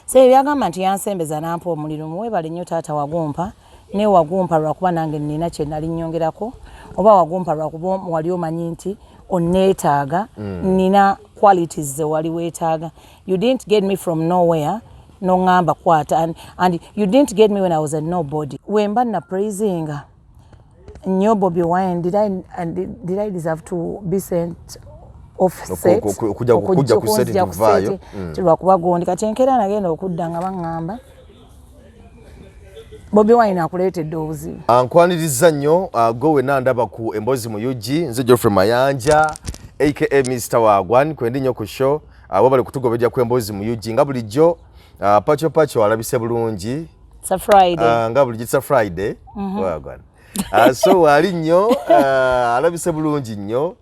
Se byagamba nti yansembeza nampa omuliro muwebale nnyo taata wagumpa ne wagumpa lwakuba nange nina kye nali nnyongerako oba wagumpa lwakuba wali omanyi nti onneetaaga nina qualities ze wali weetaaga. You didn't get me from nowhere no ngamba kwata and you didn't get me when I was a nobody. Wemba na praising nnyo Bobi Wine, did I deserve to be sent off set okuja ku set tuvayo lwakuba gondi kati enkera nagenda okudda nga baŋŋamba Bobi Wine akuleetedde obuzibu. Ankwaniriza nnyo gwe nandaba ku Emboozi mu UG nze Geoffrey Mayanja aka Mr. Wagwan kwendi nnyo ku show abo bali kutugobejja ku Emboozi mu UG nga bulijjo Pacho alabise bulungi. It's a Friday. Nga bulijjo it's a Friday. Wagwan. So ali nnyo alabise bulungi nnyo.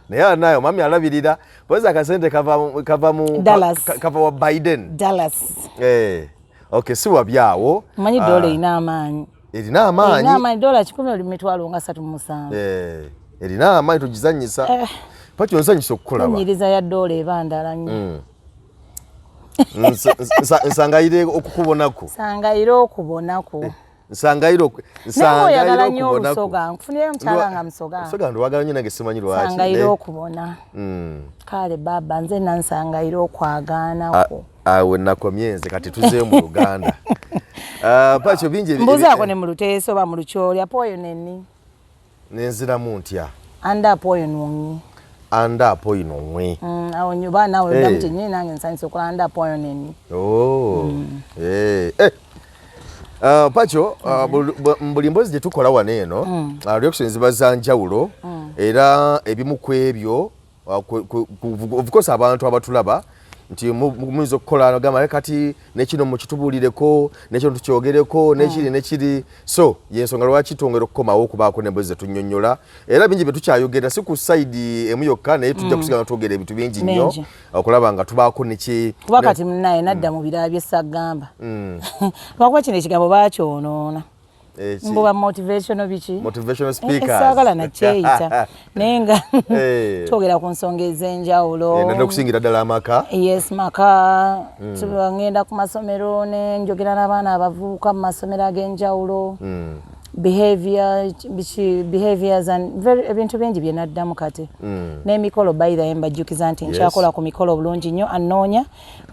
Naye nayo mami alabirira bweza akasente kava mu Dallas. Kava wa Biden. Dallas. Okay, si wabyawo. Manyi dola ina amaanyi. Erina amaanyi. Erina amaanyi dola 10,307. Erina amaanyi tugizanyisa. Pacho nsanyisa okukulaba. Nyiriza ya dola ebandala nnyo. Nsangayire okukubonako. Sangayire okubonako. Nsangayiro okubona nfunire mukyala nga musoga. Musoga ndo wagala nnyo nange simanyi lwaki. Sangayire okubona. Kale baba nze nansangayire okwagaanako. Awe nakomye nze kati tuze mu Uganda. Pacho bingi mbuzaako ne mu Luteeso ba mu Lukyolya poyo nenni. Nenziramu ntya. Anda poyo nonyi. Anda poyo nonyi. Awo nyoba nawe ndamuti nyine nange nsanyise okola anda poyo nenni. Pacho mbuli Emboozi gye tukola wano eno reactions ziba za njawulo era ebimu ku ebyo of course abantu abatulaba nti muyinza okukola gamba kati nekino mukitubuulireko nekino tukyogereko nekiri so yensonga lwaki twongera okukomawo okubaako n'Emboozi zetunnyonnyola era bingi bye tukyayogera si ku side emu yokka naye tujja kusigala twogera ebintu bingi nnyo okulaba nga tubaako neki kuba kati munaye nadda mu birala bye saggamba lwakuba kino ekigambo baakyonoona mbuba motivational biki motivational speakers esagala nakyeyita naye nga twogera ku nsonga ez'enjawulo nanda okusingira ddala amaka yes maka ngenda ku masomero ne njogera n'abaana abavubuka mu masomero ag'enjawulo behaviors and ebintu bingi bye naddamu kati n'emikolo bayira mbajjukiza nti nkyakola ku mikolo bulungi nnyo annoonya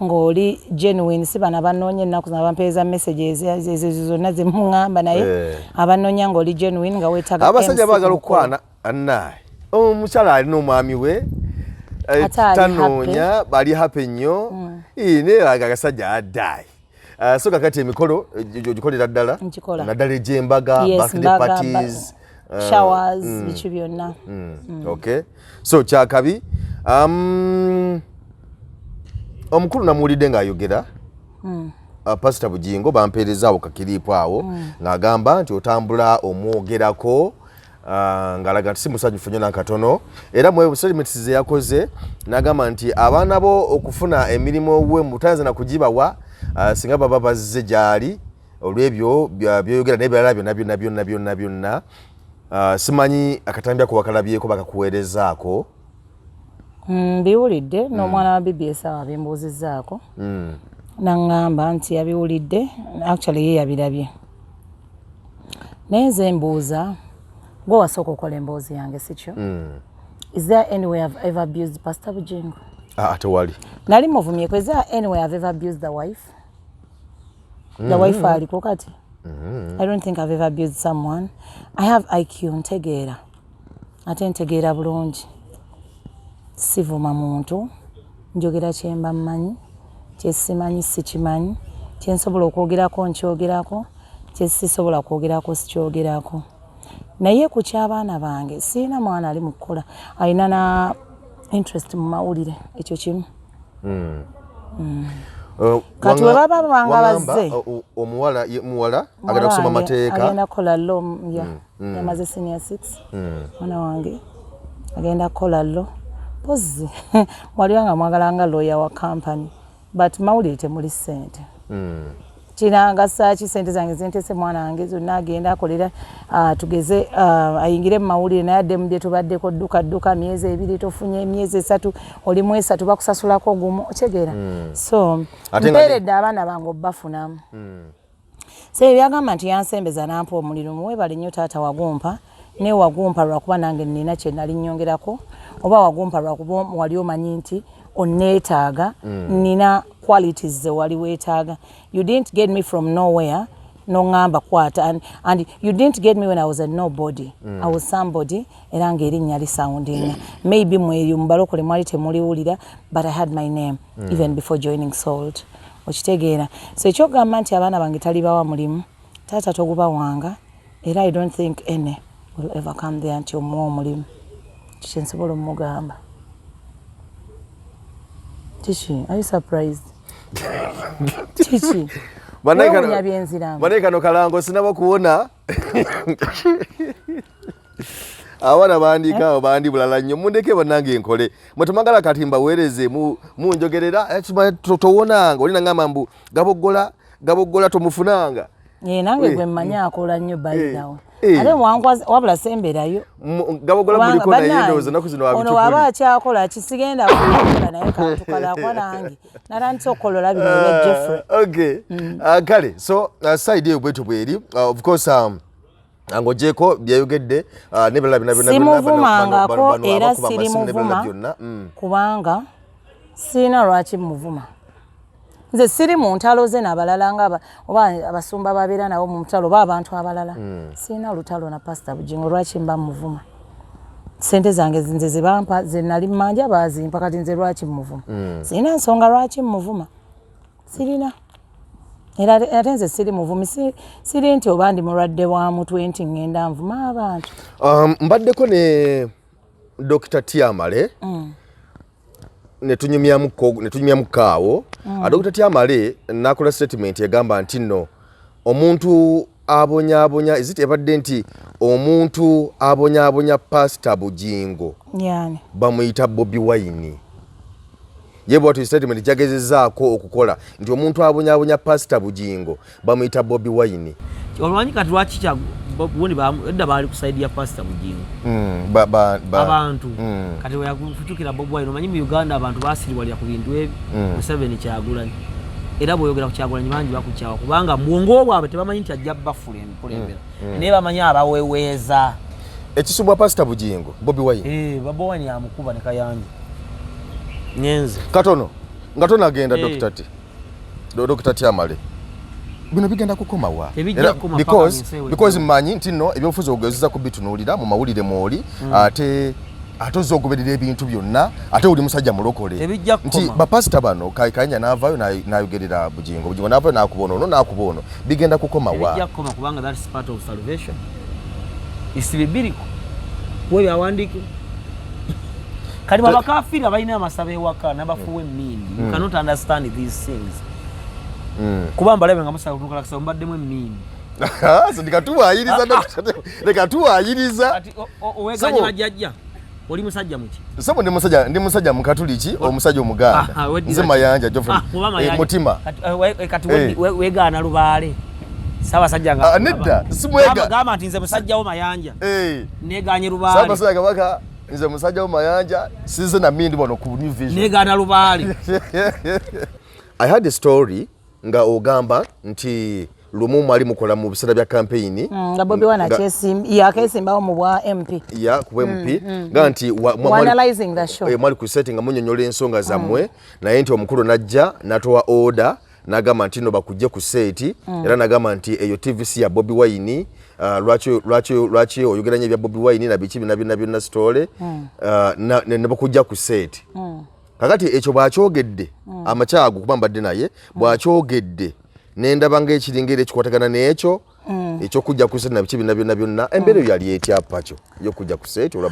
ng'oli genuine si bana bannoonya ennaku zino bampeeza messages ezo zonna ze muŋŋamba naye abannoonya ng'oli genuine nga weetaga abasajja baagala okukwana annaye omukyala alina omwami we tanoonya bali happy nnyo naye agasajja addayi so kakati emikolo ogikolera ddala naddala egy'embaga birthday parties showers biki byonna okay so kyakabi omukulu namuwulidde ng'ayogera Pastor Bugingo bampeereza awo kakiriipo awo ng'agamba nti otambula omwogerako ngalaga nti si musanyufu nnyo nakatono era mu statements ze yakoze n'agamba nti abaana bo okufuna emirimu we mutaanza na kugibawa singa baba bazze gyali olw'ebyo byoyogera n'ebirala byonna simanyi akatambi ako bakalabyeko bakakuweerezaako. Biwulidde n'omwana wa BBS awo abimbuuzizzaako naŋŋamba nti yabiwulidde actually ye yabirabye naye nze mbuuza gwe wasooka okola emboozi yange sikyo is there any way I've ever abused Pastor Bugingo? Tewali. Nali muvumyeko is there any way I've ever abused the wife? The wife aliko kati? I don't think I've ever abused someone. I have IQ ntegeera ate ntegeera bulungi sivuma muntu njogera kyemba mmanyi kyesimanyi sikimanyi kyensobola okwogerako nkyogerako kyesisobola kwogerako sikyogerako naye ku ky'abaana bange siina mwana ali mu kukola alina na interest mu mawulire ekyo kimu kati we baba banga bazze omuwala agenda kusoma mateeka agenda kukola law yamaze senior 6 mwana wange agenda kukola law pozi waliwo nga mwagala nga lawyer wa company but mawulire temuli ssente Kinanga sachi sente zange zentese mwana wange zonna agenda akolera tugeze ayingire mu mawulire naye adde mu bye tubaddeko dduka myezi 2 tofunye emyezi 3 oli mu 3 bakusasulako gumu okyegera so mperedde abaana bange obbafunamu so ebyagamba nti yansembeza nampa omuliro muwebale nnyo taata wagumpa ne wagumpa lwakuba nange nina kye nali nnyongerako oba wagumpa lwakuba wali omanyi nti onneetaaga nina qualities ze wali weetaaga. You didn't get me from nowhere no ngamba kwata and you didn't get me when I was a nobody. I was somebody era ng'erinnya lisounding maybe mweyo mubalokole mwali temuliwulira but I had my name even before joining Salt okitegeera so ekyogamba nti abaana bange tali bawa mulimu taata toguba wanga era I don't think any will ever come there nti omuwa omulimu kyensobola omugamba. Chichi, are you surprised? Chichi. Banekano kalango sinaba kuona. Awana bandika bandi bulala nnyo mundeke banange enkole. Mutumagala katimba wereze mu njogerera towonanga olina ngamba mbu gabogola tomufunanga. Nange gwe mmanya akola nnyo bayirawo. Ate wabula semberayo. Gabogola muliko na yendoza nakuzino wabitukuli. Ono waba akyakola kisigenda kukola naye kantukala kwa nange. Naranti okolola bino bya Jeffrey. Okay. Kale so side yo bwetu bweri of course angojeko byayogedde nebala bina simuvumangako era siri muvuma kubanga sina lwaki muvuma. Nze siri mu ntalo ze n'abalala nga oba abasumba babeera nabo mu ntalo ba abantu abalala sina lutalo na Pastor Bugingo lwaki mba muvuma sente zange zinze zibampa ze nali manja bazimpa kati nze lwaki muvuma sina nsonga lwaki muvuma sirina era ate nze siri muvumi siri nti oba ndi mulwadde wa mutwe nti ngenda nvuma abantu mbaddeko ne Dr. Tiamale netunyumya mukaawo Dr. Tiamale nakola statement yagamba nti nno omuntu abonya is it ebadde nti omuntu abonya Pastor Bugingo yani bamuyita Bobi Wine yebo watu statement jagezezaako okukola nti omuntu abonya Pastor Bugingo bamuyita Bobi Wine olwanyi kati lwaki boni edda bali kusaidia Pastor Bugingo abantu kati yakufutukira Bobi Wine omanyi mu Uganda abantu basiriwalya ku bintu ebi 7 Kyagulanyi era boyogera ku Kyagulanyi bangi bakukyawa kubanga muwongo bwabwe tebamanyi nti ajja bafule emkulembera ne bamanyi abaweweza ekisubwa Pastor Bugingo Bobi Wine Bobi Wine yamukuba ne kayanja nyenze katono ngatona agenda Dr. Tiamale bino bigenda kukoma wa because manyi nti no ebyofuzo ogezeza kubitunulira mu mawulire moli ate ozogoberera ebintu byonna ate uli musajja mulokole nti ba pastor bano kayikanya navayo nayogerera Bugingo navayo nakubono bigenda kukoma wa ebijja kukoma kubanga that is part of salvation isibibiriko wewe awandike kali babakafira balina amasabe waka nabafuwe mmindi you cannot understand these things kubamba lebe ngamusaba kutukala kasa mbaddemu mmindi so ndikatuwayiriza oweganya bajjajja oli musajja muki sabo ndi musajja mukatuliki omusajja omuganda nze mayanja Geoffrey mutima kati wegana lubaale sawa sajja nga nedda simwega gama nti nze musajja wo mayanja neganye lubaale sawa sajja kabaka nze musajja wo mayanja size na mindi bono ku New Vision negana lubaale I had a story nga ogamba nti lumu mwali mukola mu bisera bya campaign nga Bobi Wine yakesimbawo mu bwa MP ku MP nga nti analyzing the show mwali ku setting amunyonyola ensonga zamwe naye nti omukulu najja natoa order nagamba nti no bakujje ku seti era nagamba nti eyo TVC ya Bobi Wine lwaki oyogeranye bya Bobi Wine na bichi bina story ne bakujja ku seti kakati ekyo bwakyogedde amacyago kubambadde naye bwakyogedde nendaba ng'ekiringere ekikwatagana n'ekyo ekyokujja ku seti na bichi bina byonna embeera eyo yali etya Pacho y'okujja ku seti olwa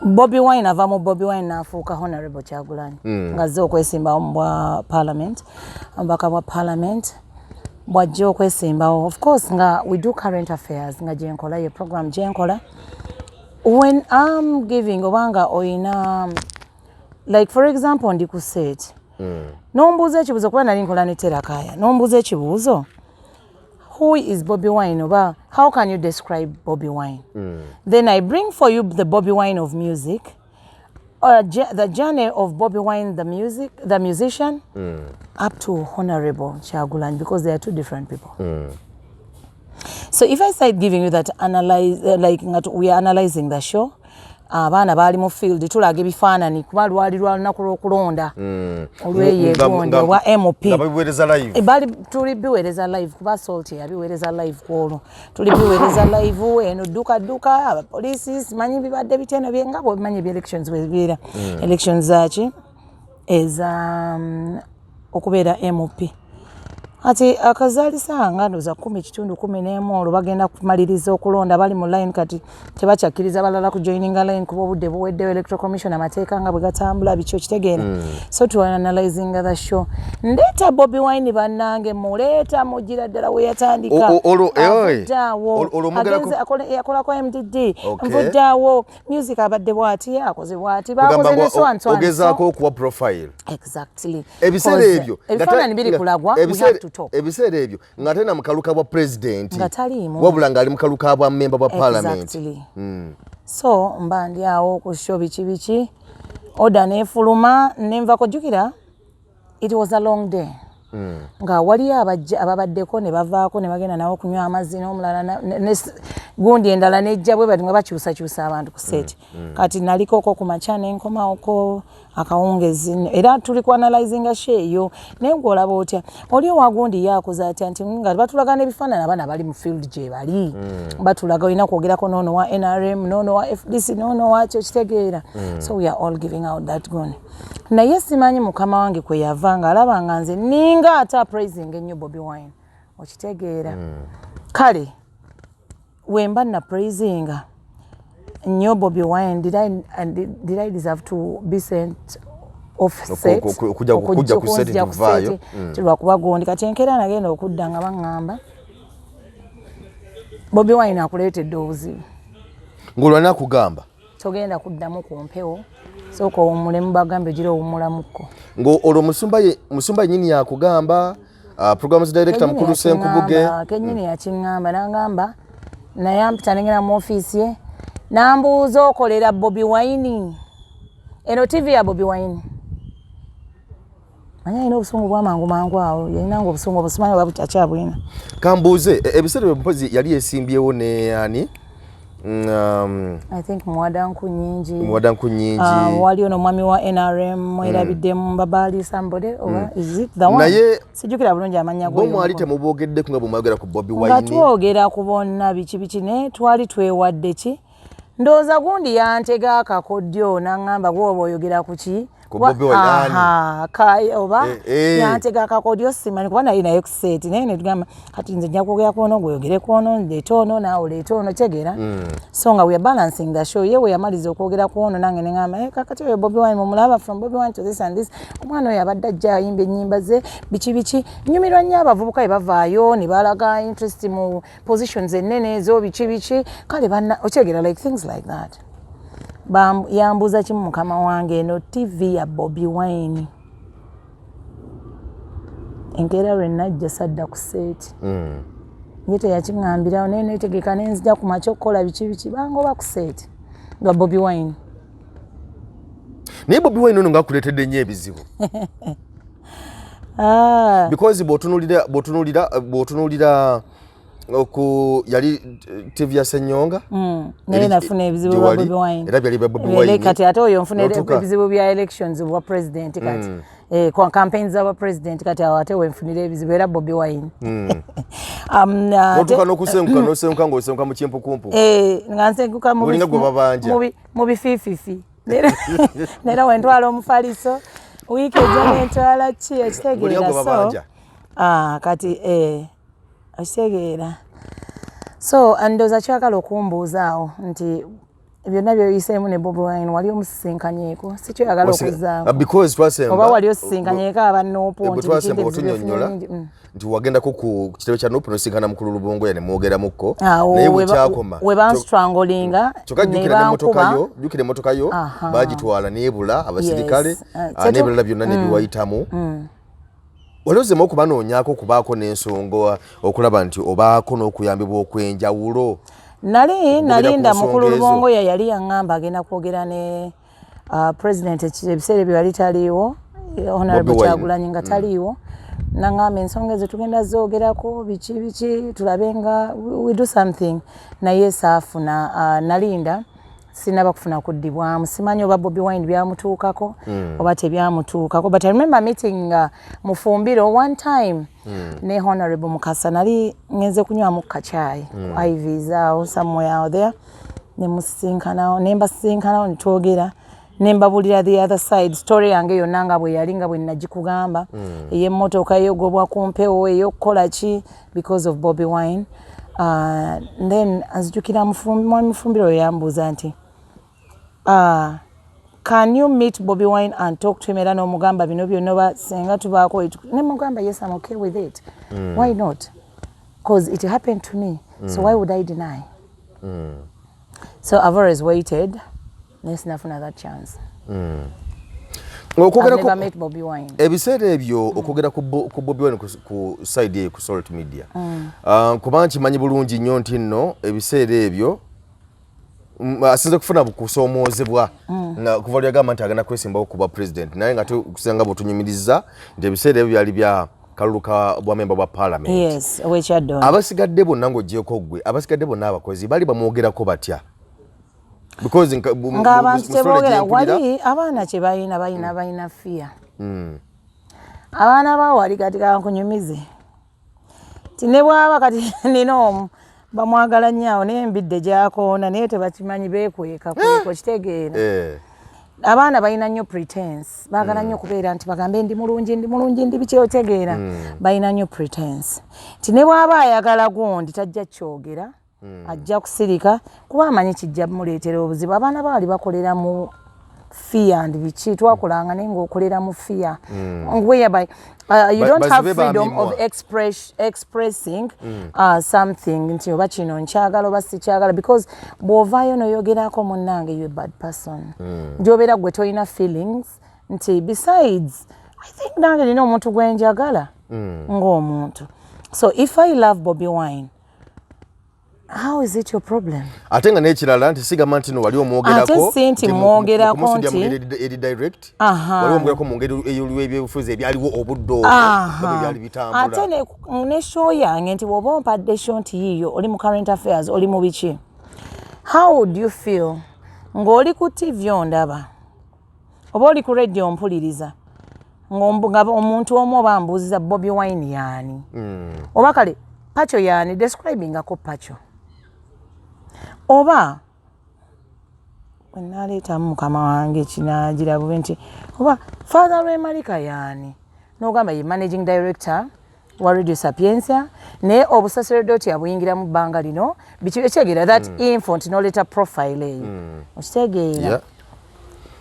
Bobi Wine ava mu Bobi Wine n'afuuka Honorable Kyagulanyi ng'azze okwesimbawo mu bwa Parliament omubaka bwa Parliament bw'ajja okwesimbawo of course nga we do current affairs nga gyenkola ye program gyenkola when I'm giving obanga oyina like for example ndi ku set Nombuuza ekibuuzo kuba nali nkola ne Terakaya. Nombuuza ekibuuzo. Who is Bobby Wine? Oba how can you describe Bobby Wine? Then I bring for you the Bobby Wine of music. The journey of Bobby Wine, the musician, up to Honorable Kyagulanyi, because they are two different people. So if I start giving you that we are analyzing the show, abaana bali mu field tulaga ebifaananyi kuba lwali lwa lunaku lw'okulonda olw'eyegonde wa MOP bali tuli biweereza live kuba Salt yabiweereza live kwolwo tuli biweereza live eno dduka abapoliisi simanyi bibadde biteno byenga bwebimanyi eby'elections bwebibeera elections zaki eza okubeera MOP ati akazaalisa nga ndoza 10:11 olwo bagenda kumaliriza okulonda bali mu line kati tebakyakiriza balala ku joininga line kuba obudde buweddewo electoral commission amateeka nga bwe gatambula bikyo kitegeera so to analyzing the show ndeeta Bobby Wine bannange muleeta mugira ddala we yatandika yakola kwa MDD nvuddaawo music abadde bw'ati akoze bw'ati bakoze ne swanswan ogezaako okuwa profile exactly ebiseera ebyo ebifaananyi biri kulagwa ebiseera ebyo nga tena mukaluka bwa president wabula nga ali mukaluka bwa member bwa parliament so mba ndi awo ku show biki oda nefuluma nenva kujjukira it was a long day nga wali ababaddeko ne bavaako ne bagenda nawo kunywa amazzi n'omulala gundi endala nejja bwe bati nga bakyusakyusa abantu ku set kati nalikoko ku makya nenkomaoko akawungezi era tuli ku analyzing show eyo naye ng'olaba otya oli owagundi yakoze atya nti nga batulaga n'ebifaananyi abaana bali mu field gye bali batulaga olina kwogerako n'ono wa NRM n'ono wa FDC n'ono wakyo kitegeera so we are all giving out that gun naye simanyi mukama wange kwe yava nga alaba nga nze ninga ate praising ennyo Bobby Wine okitegeera kale wemba na praising nnyo Bobby Wine did I deserve to be sent off set okujja ku set tuvaayo lwakuba gondi kati enkeera nagenda okudda nga baŋŋamba Bobby Wine akuleetedde obuzibu ng'olwana akugamba togenda kuddamu ku mpewo sooka omulemu bagambe gira owumulamuko ng'olwo musumba nyini yakugamba programs director mukulu Senkubuge kenyini yakiŋŋamba n'angamba naye ampita nengera mu ofiisi ye nambuuza okolera Bobby Wine eno TV ya Bobby Wine manya ino obusungu bwamangu awo yalinanga obusungu obusimanyi oba butakyabwina kambuuze ebiseera mpozi yali esimbyewo ne ani I think mwadanku nyingi wali ono mwami wa NRM erabiddemu Babali Sambode oba is it the one naye sijukira bulungi amanya go mwali temubogedde kunga bumwagera ku Bobby Wine nga twogera ku bonna biki ne twali twewadde ki ndooza gundi yantega akakodyo n'angamba gwoba oyogera ku ki oba yantega akakodyo simanyi kuba naye ku seeti naye netugamba kati nze nja kwogera kwono gweyogere kwono leeta ono naawe leeta ono kyegera so nga we are balancing the show ye we yamaliza okwogera kwono nange neŋamba kakati oyo Bobby Wine mumulaba from Bobby Wine to this and this omwana oyo abadde ajja ayimba ennyimba ze biki nyumirwa nnyo abavubuka bwe bavaayo ne balaga interest mu positions ennene ezo biki kale okyegera like things like that yambuuza kimu mukama wange eno TV ya Bobby Wine enkeera lwe najja sadda ku seeti ye teyakiŋŋambirawo naye netegeka nenzija ku makya okukola biki banga oba ku seeti nga Bobby Wine naye Bobby Wine ono ngaakuleetedde nnyo ebizibu because bw'otunuulira oku yali TV ya Senyonga naye nafuna ebizibu bwa Bobby Wine era byali bya Bobby Wine kati ate oyo nfuna ebizibu bya elections bwa president kati kwa campaigns za president kati ate wenfunira ebizibu era Bobby Wine notuka n'okusenguka ng'osenguka mu kyempukumpu nga nsenguka mulinga gwe babanja mu bifiififi nera wentwala omufaliso wiiki ejja nentwala ki ekitegeera so kati ekitegeera so ndooza kyagala okumbuuzaawo nti byonna byoyiseemu ne Bobi Wine wali omusisinkanyeeko si kyoyagala okuzaako because twasemba oba wali osisinkanyeeko abanoopo nti wagendako ku kitebe kya Nuupu n'osinkana mukulu Lubongoya ne mwogeramukko naye bwekyakoma we banstrangolinga jjukira emmotoka yo bagitwala neebula abasirikale n'ebirala byonna ne biwayitamu wali ozemu okubanoonyaako okubaako n'ensonga okulaba nti obaako n'okuyambibwa okw'enjawulo nalinda mukulu Lubongoya yali yaŋŋamba agenda kwogera ne president ebiseera ebyo yali taliiwo Honorable Kyagulanyi nga taliiwo naŋŋamba ensonga ezo tugenda zoogerako biki tulabe nga we do something naye saafuna nalinda sinaba kufuna kuddibwamu simanyi oba Bobi Wine byamutuukako oba tebyamutuukako but I remember meeting Mufumbiro one time ne Honorable Mukasa nali ngenze kunywamu kacaayi IVs awo somewhere out there ne musisinkanawo ne mbasisinkanawo ne twogera ne mbabulira the other side story yange yonna nga bwe yali nga bwe nagikugamba ey'emmotoka eyogobwa ku mpewo ey'okukola ki because of Bobi Wine then azijukira Mufumbiro yambuuza nti can you meet Bobi Wine and talk to him era n'omugamba bino byonna senga tubaako ne mugamba yes I'm okay with it why not because it happened to me so why would I deny so I've always waited nesinafuna that chance I've never met Bobi Wine ebiseera ebyo okwogera ku Bobi Wine ku side ye ku social media kuba nkimanyi bulungi nnyo nti nno ebiseera ebyo asinze kufuna kusoomoozebwa kuva lyagamba nti agenda kwesimbawo kuba president naye nga tukusanga bwetunyumiriza nti ebiseera ebyo byali bya kalulu ka bwamemba bwa parliament yes wekyaddo abasigadde bonna ng'oggyeko ggwe abasigadde bonna abakozi bali bamwogerako batya because ng'abantu teboogera wali abaana kye balina fear abaana bawo wali kati kankunyumize ti ne bwaba kati nina omu bamwagala nnyo naye embidde gyakoona naye tebakimanyi beekweka kitegeera abaana balina nnyo pretense baagala nnyo okubeera nti bagambe ndi mulungi ndi biki otegeera balina nnyo pretense ti ne bw'aba ayagala gundi tajja kyogera ajja kusirika kuba amanyi kijja muleetera obuzibu abaana baali bakolera mu fear and biki twakolanga naye ng'okolera mu fear whereby you don't have freedom of expressing something nti oba kino nkyagala oba sikyagala because bw'ovaayo n'oyogerako munnange you a bad person nti obeera gwe tolina feelings nti besides I think nange nina omuntu gwe njagala ng'omuntu so if I love Bobi Wine how is it your problem ate nga n'ekirala nti sigamba nti no wali omwogerako ate si nti mwogerako nti eri direct wali omwogerako mu ngeri ey'ebyobufuzi ebyaliwo obudde byali bitambula ate ne show yange nti bw'oba ompadde show nti yiiyo oli mu current affairs oli mu biki how would you feel ng'oli ku TV ondaba oba oli ku radio mpuliriza nga omuntu omu oba mbuuziza Bobi Wine yaani oba kale Pacho yaani describingako Pacho oba naleetamu mukama wange kinagira bube nti oba Father Rwemalika yaani n'ogamba ye managing director wa Radio Sapienza naye obusaserdoti abuyingira mu bbanga lino biki ekyegeera that info nti n'oleeta profile eyo okitegeera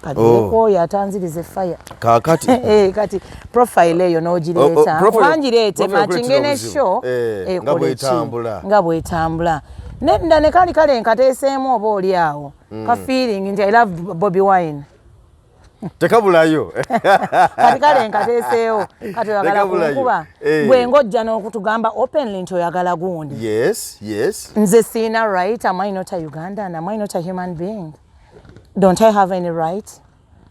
kati oyo atanziriza effaya kakati kati profile eyo n'ogireeta wangireete makinge ne show nga bwetambula nedda ne kale nkateeseemu oba oli awo ka feeling nti I love Bobi Wine tekabulayo kati kale nkateeseewo kati oyagala kunkuba gwe ng'ojja n'okutugamba openly nti oyagala gundi yes nze siina right am I not a Ugandan am I not a human being don't I have any right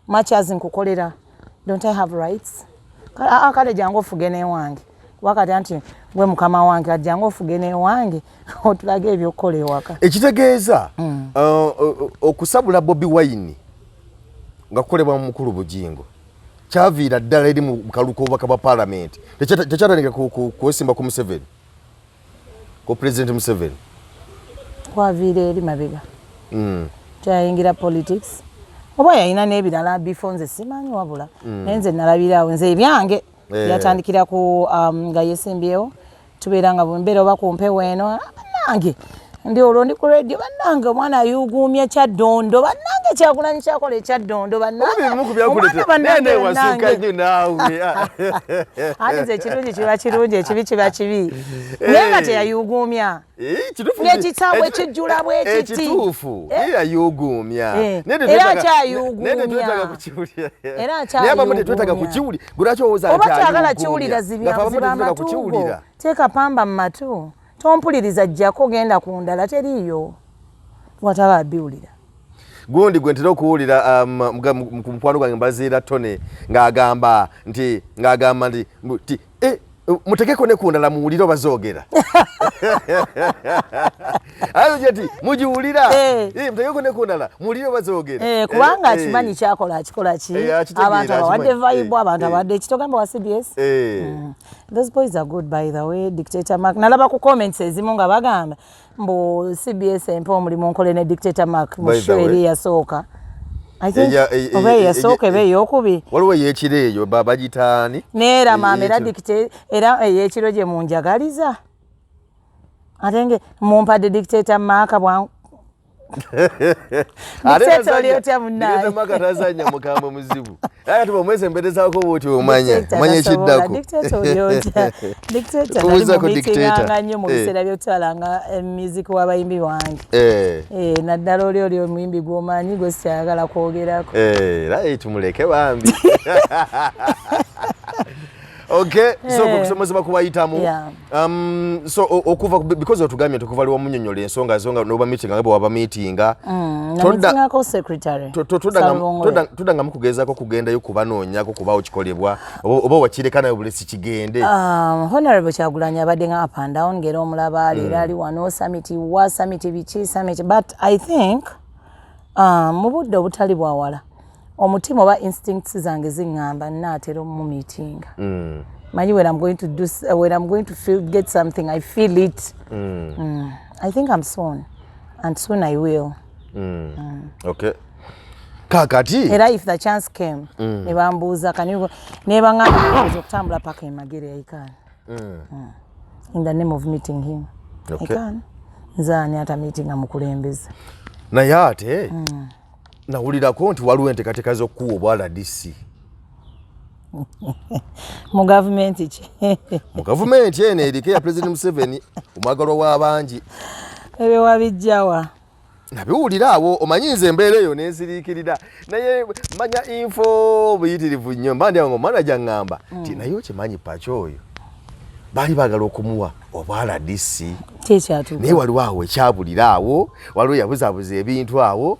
much as nkukolera don't I have rights kale jangu ofuge n'ewange wakati anti gwe mukama wange ajjangu ofuge n'ewange otulage ebyokukola ewaka ekitegeeza okusabula Bobi Wine nga kukolebwa mu mukulu Bugingo kyaviira ddala eri mu kaluko obubaka bwa parliament tekyatandika kwesimba ku Museveni ku president Museveni kwaviira eri mabega kyayingira politics oba yayina n'ebirala bifo nze simanyi wabula naye nze nalabiraawo nze ebyange byatandikira ku nga yesimbyewo tubeera nga bwembeera oba ku mpewo eno nange ndi olwo ndi ku radio bannange omwana ayuguumya Kyaddondo bannange Kyagulanyi kyakola Kyaddondo bannange wasuka nnyo naawe ate ze kirungi kiba kirungi ekibi kiba kibi naye nga teyayuguumya n'ekitaawe kijjula bwe kiti ekituufu yayuguumya era akyayuguumya tetwetaaga kukiwulira lwaki owooza oba kyagala kiwulira ziba amatuugo teeka pamba mu matu tompuliriza jjako genda ku ndala teriiyo wataba abiwulira gundi gwe ntera okuwulira ku mukwano gwange mbaziira Tone ng'agamba nti mutekeko ne ku ndala muwulire obazoogera ayo nti mugiwulira mutekeko ne ku ndala muwulire obazoogera kubanga akimanyi kyakola akikola ki abantu abawadde vibe abantu abawadde ekitogamba wa CBS those boys are good by the way Dictator Mark nalaba ku comments ezimu nga bagamba mbu CBS empa omulimu nkole ne Dictator Mark mu show eri yasooka I think oba yasooka ebe yokubi waliwo yeekiro eyo bagitaani neera maama era Dictator era yeekiro gye munjagaliza ate nge mumpadde Dictator Mark bwa Maka tazanya mukamba muzibu aya tuba mweze mberezaako bwoti omanya ekiddako Dictator nnyo mu biseera by'otwalanga music w'abayimbi wange naddala oli omuyimbi gw'omanyi gwe sikyagala kwogerako era tumuleke bambi Okay, so kusomeza bakubayitamu so okuva because otugambye tukuva liwa munyonyola ensonga zonga noba meeting ngabo waba meeting tonda ko secretary tudanga mukugezako kugenda yo kubanoonya ko kubawo kikolebwa oba wakirekana yo bulesi kigende honorable Kyagulanyi abadde nga up and down ngero omulaba ali wano summit bichi summit but I think mu budde obutali bwawala omutima oba instincts zange zingamba naatera mu meeting manyi when I'm going to do when I'm going to get something I feel it I think I'm soon and soon I will okay kakati era if the chance came ne bambuuza kanigo ne bangamba okutambula paka emagere yayikana in the name of meeting him yayikana nzani ata meeting amukulembeza naye ate nawulirako nti waliwo enteekateeka z'okuwa obwala DC mu gavumenti ki mu gavumenti eno eriko ya President Museveni omwagalwa w'abangi ebyo wabijjawa nabiwulira awo omanyi nze embeera eyo nensiriikirira naye manya info buyitirivu nnyo mbandi awo manaja ngamba nti naye okimanyi Pacho oyo baali baagala okumuwa obwala DC naye waliwo awo ekyabulira awo waliwo yabuzaabuza ebintu awo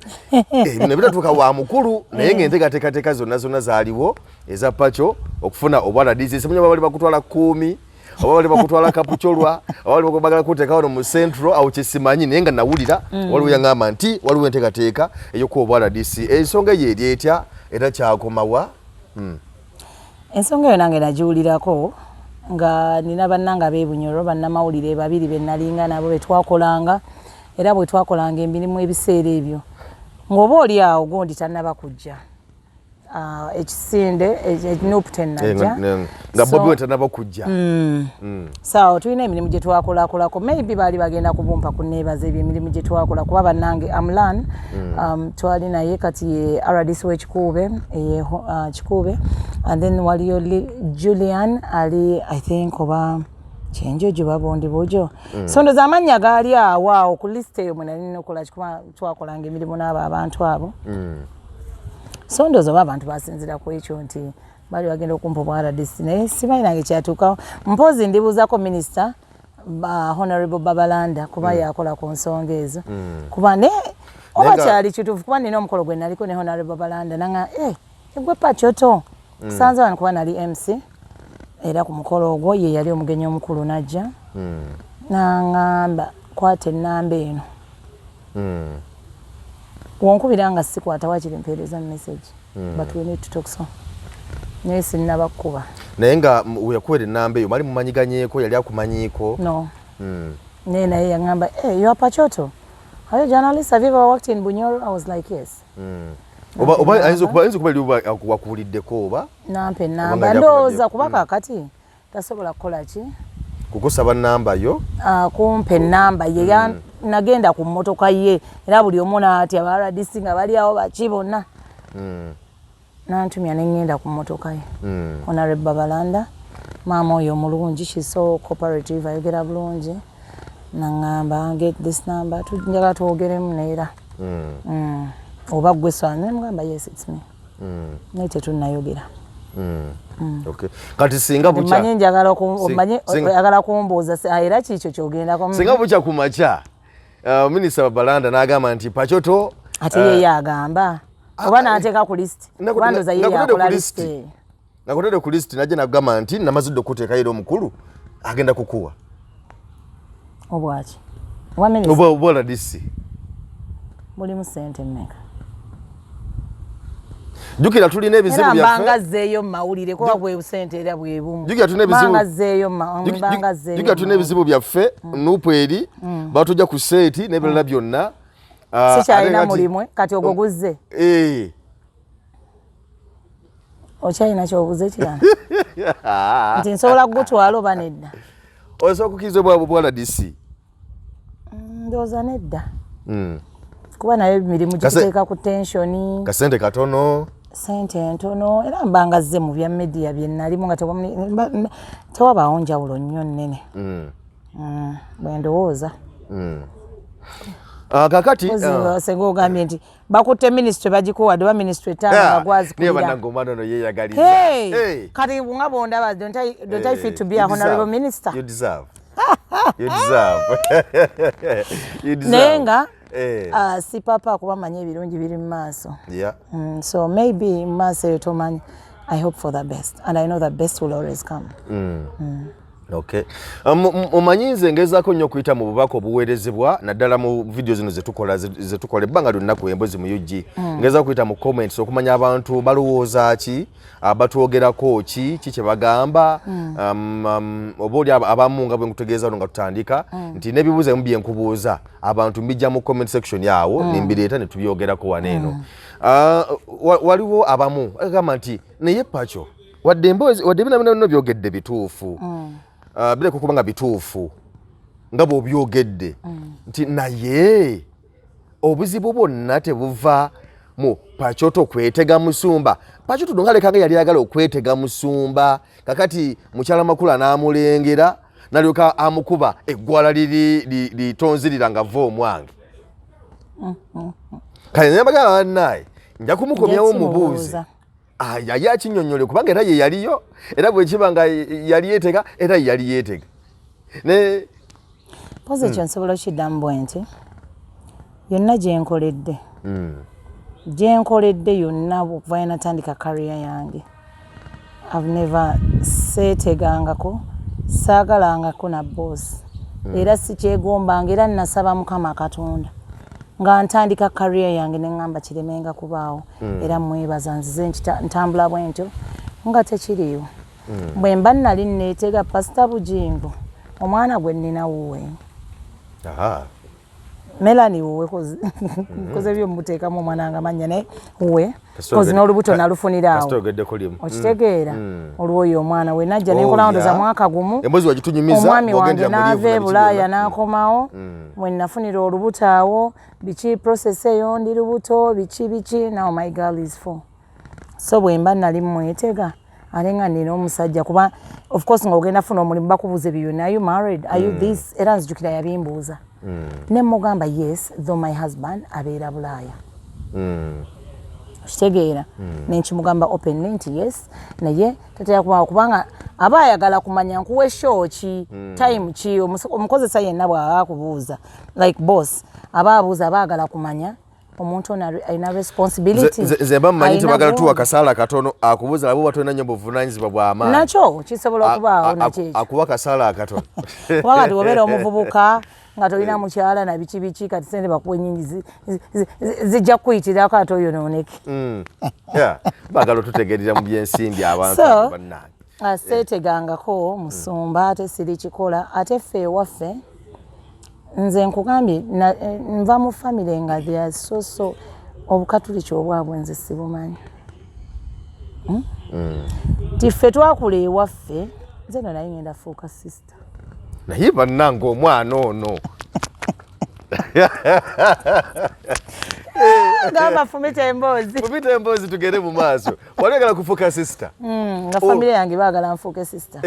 bino bitatuuka wa mukulu naye ng'enteekateeka zonna zaaliwo eza Pacho okufuna obwala DC simanyi oba bali bakutwala 10 oba bali bakutwala kapucholwa oba bali bagala kuteeka wano mu central awo kyesimanyi naye nga nawulira waliwo yaŋŋamba nti waliwo enteekateeka ey'okuwa obwala DC ensonga ye eri etya era kyakomawa ensonga eyo nange nagiwulirako nga nina bannanga beebunyoro bannamawulire babiri be nalinga nabo betwakolanga era bwe twakolanga emirimu ebiseera ebyo ng'oba oli awo gundi tannaba kujja ekisinde Nupten najja nga Bobi we tannaba kujja so tulina emirimu gye twakolakolako maybe baali bagenda kubumpa kunneebaza ebyo emirimu gye twakola kuba bannange Amlan twali naye kati ye RDC w'ekikuube kikuube and then waliyo Julian ali I think oba kyenjojo babondi bojo so ndoza amannya gaali awo ku list eyo mwe nalina okola kikuba twakolanga emirimu n'abo abantu abo so ndoza oba abantu basinzira ku ekyo nti bali bagenda okumpa obwala DC naye simanyi nange kyatuukawo mpozi ndibuuzako minisita Honorable Babalanda kuba yakola ku nsonga ezo kuba ne oba kyali kituufu kuba nina omukolo gwe naliko ne Honorable Babalanda nanga egwe Pacho to kusanze wano kuba nali MC era ku mukolo ogwo ye yali omugenyi omukulu najja nangamba kwata ennamba eno wonkubira nga sikwata wakiri mpeereza message but we need to talk so naye sinnabakuba naye nga weyakuwera ennamba eyo mali mumanyiganyeeko yali akumanyiiko no naye yaŋŋamba you are Pachoto are you a journalist have you ever worked in Bunyoro I was like yes oba ayinza okuba eri wakuwuliddeko oba nampa ennamba ndowooza kuba kaakati tasobola kukola ki kukusaba namba yo kumpe namba ye nagenda ku mmotoka ye era buli omu n'atya abaradisi nga bali awo baki bonna nantumya ne ngenda ku mmotoka ye Honorable Babalanda maama oyo omulungi she's so cooperative ayogera bulungi nangamba get this number tujjaga twogeremu neera oba gwe swane mugamba yes it's me naye tetunnayogera okay kati singa bucha manye njagala omanye oyagala kumbuuza era kikyo kyogendako singa bucha kumacha Minisita Babalanda n'agamba nti Pachoto ate yeye agamba oba n'ateeka ku list kubandoza yeye akola list nakutede ku list najja nagamba nti namazudde okuteeka yero omukulu agenda kukuwa obwaki oba disi mulimu sente mmeka jukira tulina ebizibu byaffe mbanga zeeyo mawulire ko bwe sente era bwe bumu jukira tulina ebizibu mbanga zeeyo mbanga zeeyo jukira tulina ebizibu byaffe nupu eri batujja ku seeti n'ebirala byonna sikyalina mulimwe kati ogwo guzze okyalina kyobuze kirala nti nsobola kugutwala oba nedda osobola okukkiriza bwala DC ndowooza nedda kuba nayo emirimu giteeka ku tensioni kasente katono sente ntono era mbanga zze mu bya media bye nalimu nga tewabaawo njawulo nnyo nnene bwe ndowooza kakati senga ogambye nti bakutte ministry bagikuwadde oba ministry etaano bagwazikulira yeyagaliza kati nga bondaba don't I fit to be a honorable minister you deserve naye nga si papa kuba manyi ebirungi biri mu maaso so maybe mu maaso eyo tomanyi I hope for the best and I know the best will always come okay omanyi nze ngezaako nnyo okuyita mu bubaka obuweerezebwa naddala mu video zino zetukola ebbanga lyonnaku emboozi mu UG ngezaako kuyita mu comments okumanya abantu balowooza ki batwogerako ki kye bagamba oba oli abamu nga bwe nkutegeeza nga tutandika nti n'ebibuuzo ebimu bye nkubuuza abantu mbijja mu comment section yawo nimbireeta ne tubyogerako waneeno waliwo abamu agamba nti naye Pacho wadde bino byogedde bituufu bireko kuba nga bituufu nga bw'obyogedde nti naye obuzibu bwonna tebuva mu Pachoto kwetega musumba Pachoto nga lekanga yali ayagala okwetega musumba kakati mukyala makulu n'amulengera nalyoka amukuba eggwala litonzirira nga ava omwange kale nembagala bannaye nja kumukomyawo mubuuzi yali akinyonyole kubanga era ye yaliyo era bwekiba nga yali yeetega era yali yeetega pozi ekyo nsobola okiddamu bwe nti yonna gyenkoledde yonna okuva ye natandika career yange I've never seetegangako saagalangako na boss era sikyegombanga era nasaba Mukama Katonda nga ntandika career yange neŋŋamba kiremenga kubaawo era mwebaza nzize ntambula bwentyo nga tekiriiwo bwe mba nali neetega Pastor Bugingo omwana gwe nnina wuwe Melanie wuwe koze by'omuteekamu omwana nga manya naye wuwe kozi n'olubuto nalufunira awo okitegeera olwoyo omwana we najja nenkola ndoza mwaka gumu omwami wange n'ava e Bulaaya n'akomawo bwe nafunira olubuto awo biki process eyo ndi lubuto biki now my girl is 4 so bwe mba nali mwetega ate nga nina omusajja kuba of course nga ogenda funa omulimu bakubuuza ebyo byonna are you married are you this era nzijukira yabimbuuza ne mugamba yes though my husband abeera Bulaaya kitegeera nenkimugamba openly nti yes naye tatera kubaawo kubanga aba ayagala kumanya nkuwa show ki time ki omukozesa yenna bw'aba akubuuza like boss aba abuuza aba agala kumanya omuntu ono alina responsibility nze mba mmanyi tebagala tuwa kasaala katono akubuuza labo batolina nnyo buvunaanyizibwa bw'amaanyi nakyo kisobola okubaawo nakyekyo akuwa kasaala akatono kuba kati wobeera omuvubuka nga tolina mukyala na biki kati sente bakuwa ennyingi zijja kukuyitirako ate oyonooneke baagala otutegeerera mu byensimbi abantu bannange seetegangako musumba ate siri kikola ate ffe ewaffe nze nkugambye nva mu famire nga so obukatuliki obwabwe nze sibumanyi tiffe twakula ewaffe nze no naye ngenda fuuka sister naye bannange omwana ono ngamba fumita emboozi tugende mu maaso walegala kufuuka sister nga famire yange baagala nfuuke sister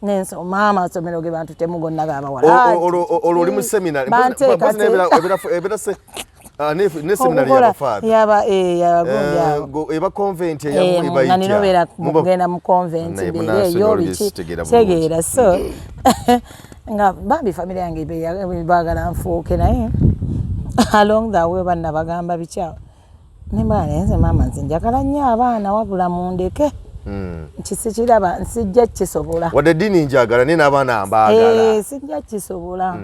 nenso maama asomero ge bantu temugonna gaabawala olwo oli mu seminary ne seminary eba convent naninobeera kugenda mu convent eyo biki tegeera so nga bambi famire yange baagala nfuuke naye along the way banna bagamba bikyawo nemba nenze maama nze njagala nnyo abaana wabula mundeke kisikiraba nsijja kisobola wadde ddiini njagala naye n'abaana mbaagala sijja kisobola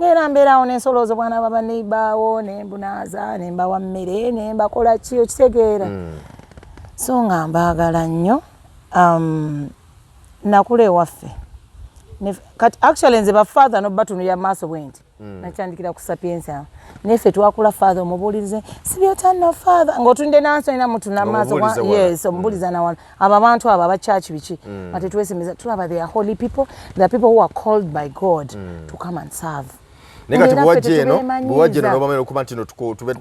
ngera mbeerawo nensolooza obwana baba neibaawo nembunaaza nembawa mmere nembakola ki okitegeera so nga mbaagala nnyo nakula ewaffe kati actually nze bafather nobatunulira maaso bwenti nakyandikira ku sapiensi awo neffe twakula father omubuulirize sibyotano father ng'otulinde nanso ina mutuna maaso yes omubuuliza nawala abo abantu abo abachachi biki ate twesemeza tulaba they are holy people, they are people who are called by God to come and serve. Nekati buwajje no bamanya okuba nti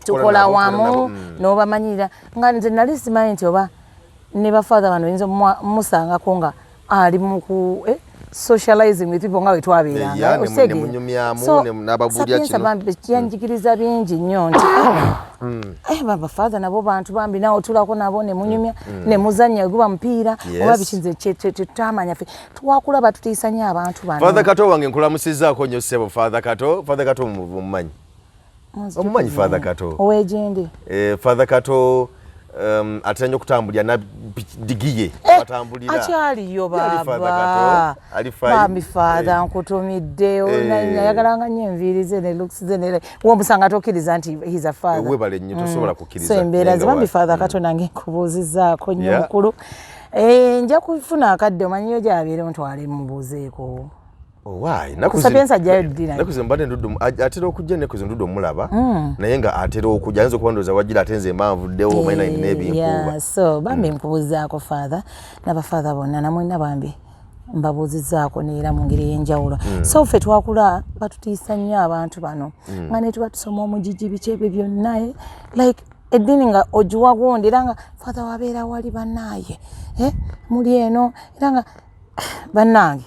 tukola wamu n'obamanyirira nga nze nali simanyi nti oba ne bafather bano oyinza musangako nga ali mu ku socializing with people nga we twabeeranga yanjigiriza bingi nnyo nti baba father nabo bantu bambi nawo tulako nabo ne munyumya ne muzannya guba mupiira oba bikinze tutamanya ffe twakulaba tutiisa nnyo abantu bano. Father Kato wange nkulamusizaako nnyo ssebo Father Kato mumanyi omumanyi Father Kato ow'egyendi Father Kato atanya okutambulira na digiye atambulira akyaliyo baba bambi father nkutumidde nayagalanga nnyo enviiri ze ne looks ze ne womusanga tokkiriza nti he's a father webale nnyo tosobola kukkiriza so embeera ze bambi Father Kato nange nkubuuzizaako nnyo mukulu nja kufuna akadde omanyiyo gyabeere ntwale mubuuzeeko. Why? Nakusapensa jayodira. Nakuze mbade ndudu atera okujja ne kuze ndudu mulaba. Naye nga atera okujja anzo kubandoza wajira atenze emaavu ddewo maina nebi nkuba. Yeah, so bambi nkubuzaako father naba father bonna namwe nabambi mbabuuzizaako neera mu ngeri y'enjawulo. So ffe twakula batutiisa nnyo abantu bano. Nga ne tuba tusoma omugigi biki ebyo byonna like eddiini nga ogiwa gundi era nga father wabeera wali bannaaye muli eno era nga bannange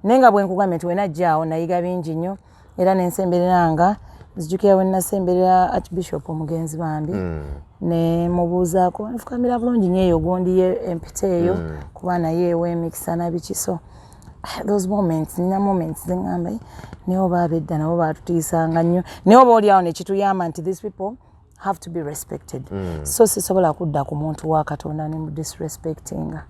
nenga bwe nkugambye nti wenajjaawo nayiga bingi nnyo era nensembereranga nzijukira we nasemberera Archbishop omugenzi bambi ne mubuuzaako nfukamira bulungi nnyo eyo gundi ye empita eyo kuba naye ew'emikisa nabiki so those moments nina moments zengamba naye oba abedda nabo baatutiisanga nnyo naye oba oliawo nekituyamba nti these people have to be respected so sisobola kudda ku muntu wa Katonda ne mu disrespectinga.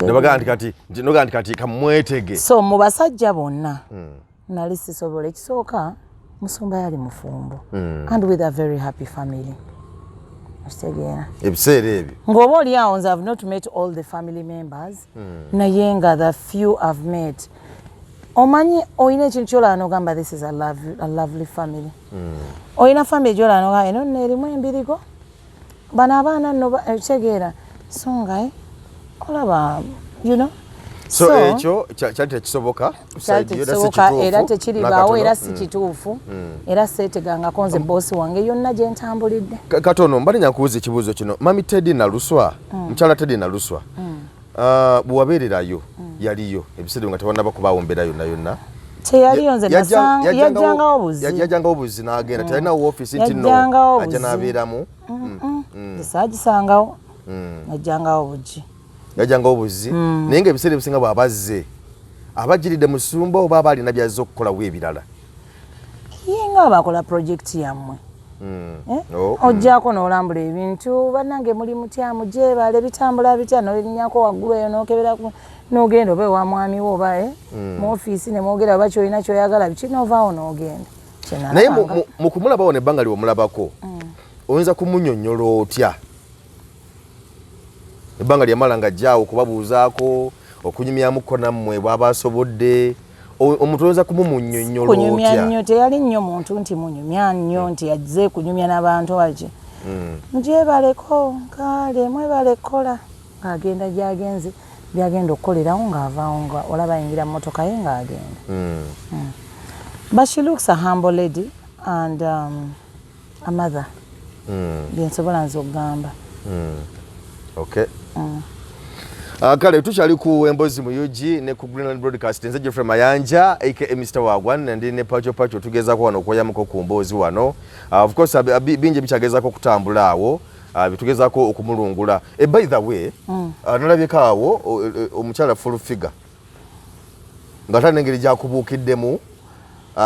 Noga kati kamwetege. So mu basajja bonna nali sisobola ekisooka musumba yali mufumbo and with a very happy family. Ashtegera. Ebiseera ebyo. Ngoba oli awo nze I've not met all the family members. Naye nga the few I've met. Omanyi oyina ekintu kyolano gamba this is a lovely family. Oyina family gyolano ga eno nerimu embirigo. Bana abaana no ekitegeera. So nga olaba you know so ekyo kyali tekisoboka era tekiribaawo era si kituufu era seetegangako nze boosi wange yonna gye ntambulidde. Katono mbali nyakubuuza ekibuuzo kino mami Teddy Naluswa mukyala Teddy Naluswa bwewabeererayo yaliyo ebiseera nga tebannaba kubaawo mbeera yonna teyaliyo nze yajjangawo buzi yajjangawo buzi n'agenda teyalinawo woofiisi nti no ajja n'abeeramu esaagisangawo yajjangawo bugi yajjangawo buzi naye nga ebiseera ebisinga bw'abazze abajiridde musumba oba aba alina byazze okukolawo ebirala nga bakola projekiti yammwe ojjaako n'olambula ebintu bannange muli mutya mugyebale bitambula bitya nolinnyako waggulu eyo n'okebera n'ogenda oba ewa mwami wo oba mu ofiisi ne mwogera oba kyolina kyoyagala biki n'ovaawo n'ogenda naye mu kumulabawo nebbanga ly'omulabako oyinza kumunnyonnyola otya ebbanga lyamala nga ajjaawo kubabuuzaako okunyumyamuko nammwe bw'aba asobodde omuntu oyinza kumumunnyonnyola otya? Kunyumya nnyo teyali nnyo muntu nti munyumya nnyo nti azze kunyumya n'abantu waki mugyebaleko kale mwebalekkola ng'agenda gy'agenze byagenda okukolerawo ng'avaawo nga olaba ayingira mu mmotoka ye ng'agenda. But she looks a humble lady and a mother. Byensobola nze okugamba. Okay. Kale tukyali ku Emboozi mu UG ne ku Greenland Broadcast nze Geoffrey Mayanja aka Mr. Wagwan ndi ne Pacho tugezaako wano okwoyamuko ku Mboozi wano. Of course bingi bikyagezaako kutambula awo bitugezaako okumulungula. By the way nalabyeko awo omukyala full figure nga tali n'engeri gyakubuukiddemu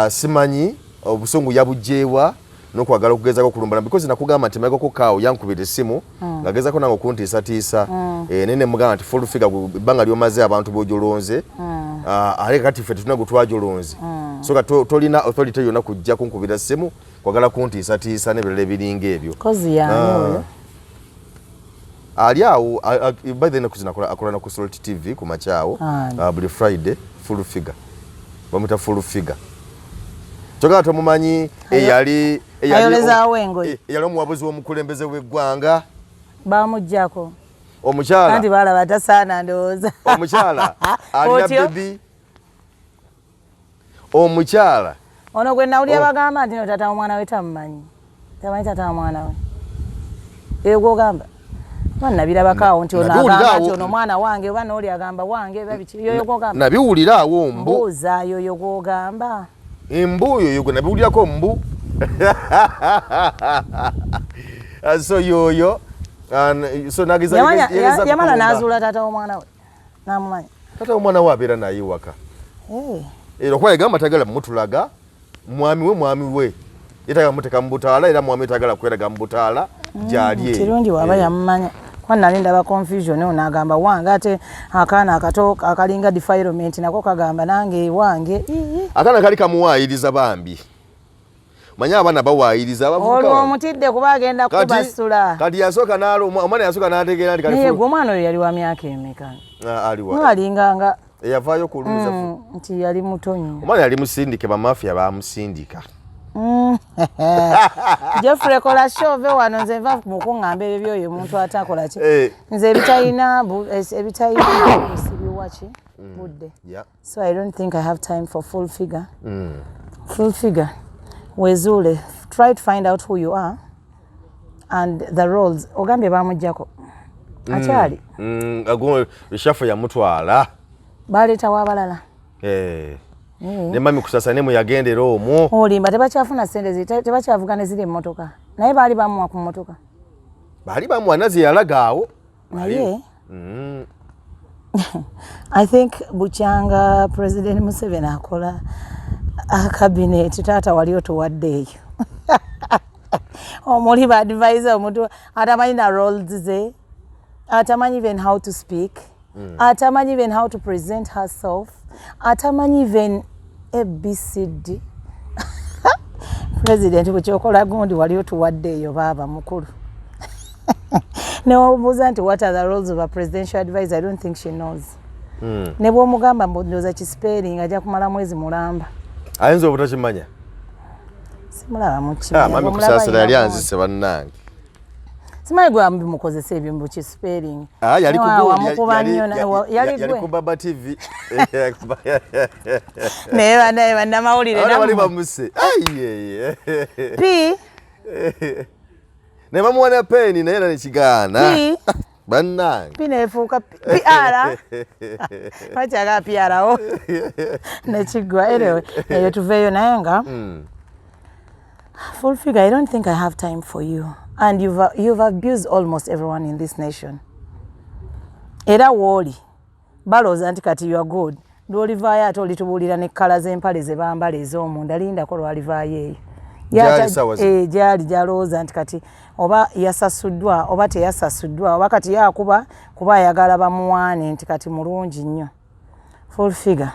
simanyi obusungu yabujeewa n'okwagala okugezaako okulumbala because nakugamba nti magoko kaawo yankubira essimu ngagezaako nange okuntiisatiisa nene mugamba nti full figure ebbanga lyomaze abantu b'ojolonze ate kati ffe tetulina gwe twajolonze so tolina authority yonna kujja kunkubira essimu kwagala kuntiisatiisa n'ebirala ebiringa ebyo ali awo by the enaku zino akola na ku Salt TV ku makyawo buli Friday full figure bamuta full figure kyokka tomumanyi eyali omuwabuzi w'omukulembeze w'eggwanga bamuggyako omukyala kandi balaba tasaana ndowooza omukyala alina bebi omukyala ono gwe nawulira bagamba nti no tata omwana we tamumanyi tamanyi tata omwana we eyo gwogamba nabirabakaawo nti ono agamba nti ono mwana wange oba nooli agamba wange yoyo gwogamba nabiwulira awo mbuuza yoyo gwogamba embuyo yoyo gwe nabiwulirako mbu so yoyo so yamala n'azuula taata w'omwana we n'amumanyi taata w'omwana we abeera naye waka era okuba yagamba tagala mutulaga mwami we yetagala muteka mu butaala era mwami tagala kweraga mu butaala gyali kirungi waba yamumanya kwa nali ndaba confusion ono agamba wange ate akaana akato akalinga defilement nako kagamba nange wange akaana kali kamuwaayiriza bambi manya abaana bawaayiriza abavuka olwo omutidde kuba agenda kubasula kati yasooka n'alo omwana yasooka n'ategeera nti kali naye gwe omwana oyo yali wa myaka emeka alinganga eyavaayo ku luuza nti yali mutonyi omwana yali musindike bamafiya bamusindika Geoffrey kola shove wano nze nva mukuŋŋamba ebyo byoyo omuntu atakola ki nze ebitalina sibiwaki budde so I don't think I have time for full figure wezuule try to find out who you are and the roles ogambye bamuggyako akyali reshafu yamutwala baleetawo abalala ne mami kusasa ne muyagendera omwo olimba tebakyafuna sente tebakyavuga ne ziri emmotoka naye baali bamuwa ku mmotoka baali bamuwa nazi yalagaawo naye I think bukyanga President Museveni akola cabinet taata wali otuwaddeeyo omuli ba advisor omuntu atamanyi na roles ze atamanyi even how to speak atamanyi even how to present herself atamanyi even ABCD President bwekyokola gundi wali otuwaddeeyo baaba mukulu newabuuza nti what are the roles of a presidential advisor I don't think she knows ne bw'omugamba mbondoza kispelling ajja kumala mwezi mulamba ayinza obutakimanya simulaba mukimanya mami kusaasira yali anzise bannange simanyi gwe bimukozesa ebyo mu kispelling yali ku Baba TV naye banaye bannamawulire bali bamuse P ne bamuwana peni naye era nekigaana bannange P neefuuka PR bakyaga PR nekigwa eyo tuveeyo naye nga full figure I don't think I have time for you and you've abused almost everyone in this nation era wooli balooza nti kati you are good lwolivaayo ate olitubuulira ne kkala z'empale ze bambala ez'omunda lindako lwalivaayo eyo gyali gyalowooza nti kati oba yasasuddwa oba teyasasuddwa oba kati yakuba kuba ayagala bamuwaane nti kati mulungi nnyo full figure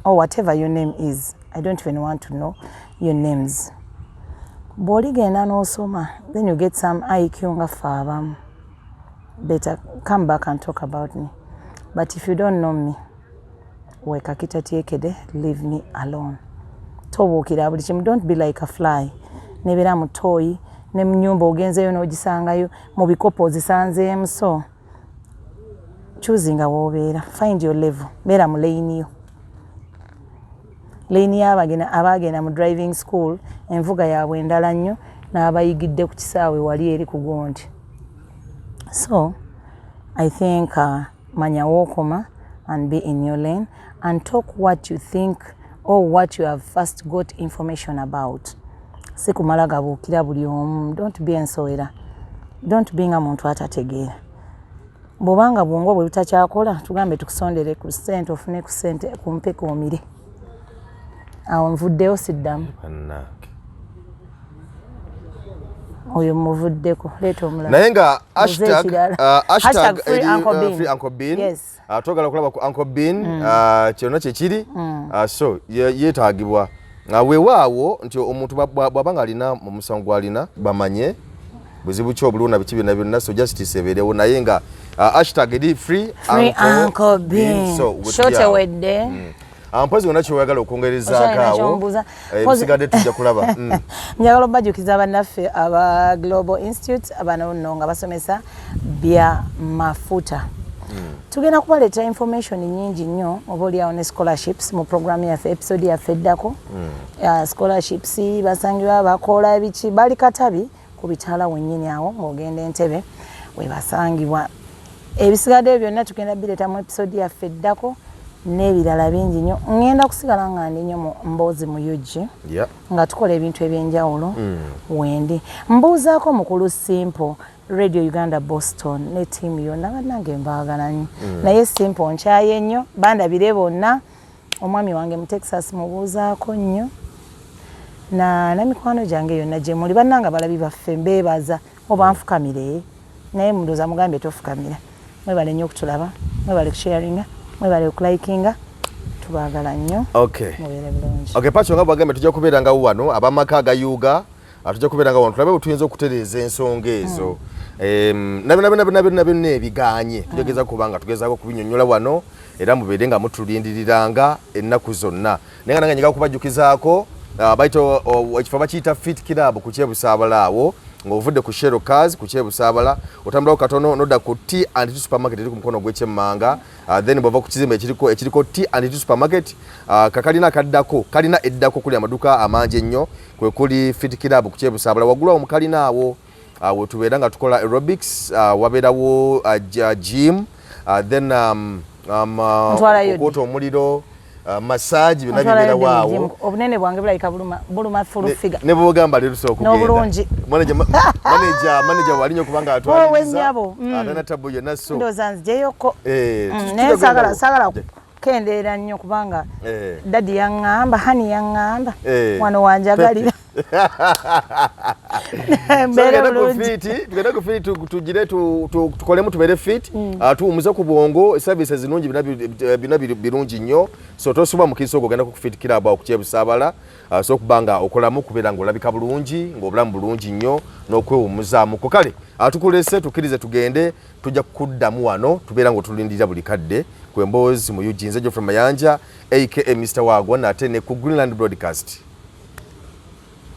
or whatever your name is I don't even want to know your names bw'oligenda n'osoma then you get some IQ nga ffe abamu better come back and talk about me but if you don't know me wekakitatyekede leave me alone tobuukira buli kimu don't be like a fly nebeera mu toyi ne mu nnyumba ogenzeyo n'ogisangayo mu bikopo ozisanzeemu so choosing wobeera, find your level, beera mu lane yo. Lane y'abagenda mu driving school, envuga yaabwe endala nnyo n'abayigidde ku kisaawe wali eri ku Gondi. So, I think manya wokoma and be in your lane and talk what you think or what you have first got information about. Sikumala gabuukira buli omu. Don't be ensowera. Don't be nga muntu atategeera. Bw'obanga bwongo bwe butakyakola tugambe tukusondere ku ssente ofune ku ssente kumpe koomire. Awo nvuddeyo siddamu. Oyo muvuddeko leeta omulala. Naye nga hashtag free Uncle Bean. Yes. Twagala okulaba ku Uncle Bean kyonna kyekiri so yeetaagibwa. Weewaawo nti omuntu bw'abanga alina mu musango gw'alina bamanye buzibu ki obuluna biki byonna byonna so justice ebeerewo naye nga hashtag eri free Uncle Bean. Shotewedde. Mpozi gonna ky'oyagala okwongerezaako awo ebisigadde tujja kulaba. Njagala obajjukiza bannaffe aba Global Institute abano nno nga basomesa bya mafuta. Tugenda kubaleeta information nyingi nnyo oba oliawo ne scholarships mu programu yaffe episode yaffe eddako. Scholarships basangibwa bakola ebiki bali katabi ku bitaala wennyini awo ng'ogenda Entebbe we basangibwa. Ebisigadde byonna tugenda bireeta mu episode yaffe eddako n'ebirala bingi nnyo. Ngenda kusigala nga ndi nnyo mu mboozi mu UG nga tukola ebintu ebyenjawulo wendi. Mbuuzaako mukulu Simple Radio Uganda Boston ne team yonna bannange mbaagala nnyo. Naye Simple nkyaye nnyo bandabire bonna. Omwami wange mu Texas mubuuzaako nnyo na mikwano gyange yonna gye muli bannanga balabi baffe mbeebaza oba nfukamire naye mundoza mugambe tofukamira. Mwebale nnyo okutulaba, mwebale kusharinga, mwebale okulikinga, tubaagala nnyo. Okay. Mubeere bulungi. Okay, Pacho nga bwagambe tujja kubeeranga wano abamaka agayuga tujja kubeeranga wano tulabe butuyinza okutereeza ensonga ezo. Nabyo ebiganye tujageza kubanga tugezaako kubinnyonnyola wano era mubeere nga mutulindiriranga ennaku zonna. Naye nga nange nyiga kubajjukizaako baito ekifo bakiyita Fit Club ku Kyebusaabala awo ng'ovudde ku Shero Cars ku Kyebusaabala otambulawo katono nodda ku T&T Supermarket eri ku mukono gw'ekyemmanga then bw'ova ku kizimbe ekiriko T&T Supermarket kakalina akaddako kalina eddako kuli amaduka amangi ennyo kwe kuli Fit Club ku Kyebusaabala waggulu awo mu kalina awo tubeera nga tukola aerobics wabeerawo gym then okuota omuliro massage byonna bibeera waawo. Obunene bwange bulabika buluma full figure. Ne bwogamba leero sooka okugenda. N'obulungi. Manager walinyo kubanga atwaliriza. Atana tabu yonna so. Ndowooza nzijeyoko. Naye saagala kendeera nnyo kubanga dadi yaŋŋamba, hani yaŋŋamba, wano wanjagalira. Tugenda ku fiti tugire tukolemu tubeere fit tuwumuze ku bwongo services zinungi bina birungi nnyo so tosuba mu kiso ogenda ku Fit Club awo ku Kyebusaabala so okubanga okolamu kubeera ng'olabika bulungi ng'obulamu bulungi nnyo n'okwewumuzaamu ko kale tukulese tukkirize tugende tujja kuddamu wano tubeera ng'otulindirira buli kadde ku emboozi mu Eugene Nzejo from Mayanja aka Mr. Wagwa nate ne ku Greenland Broadcast.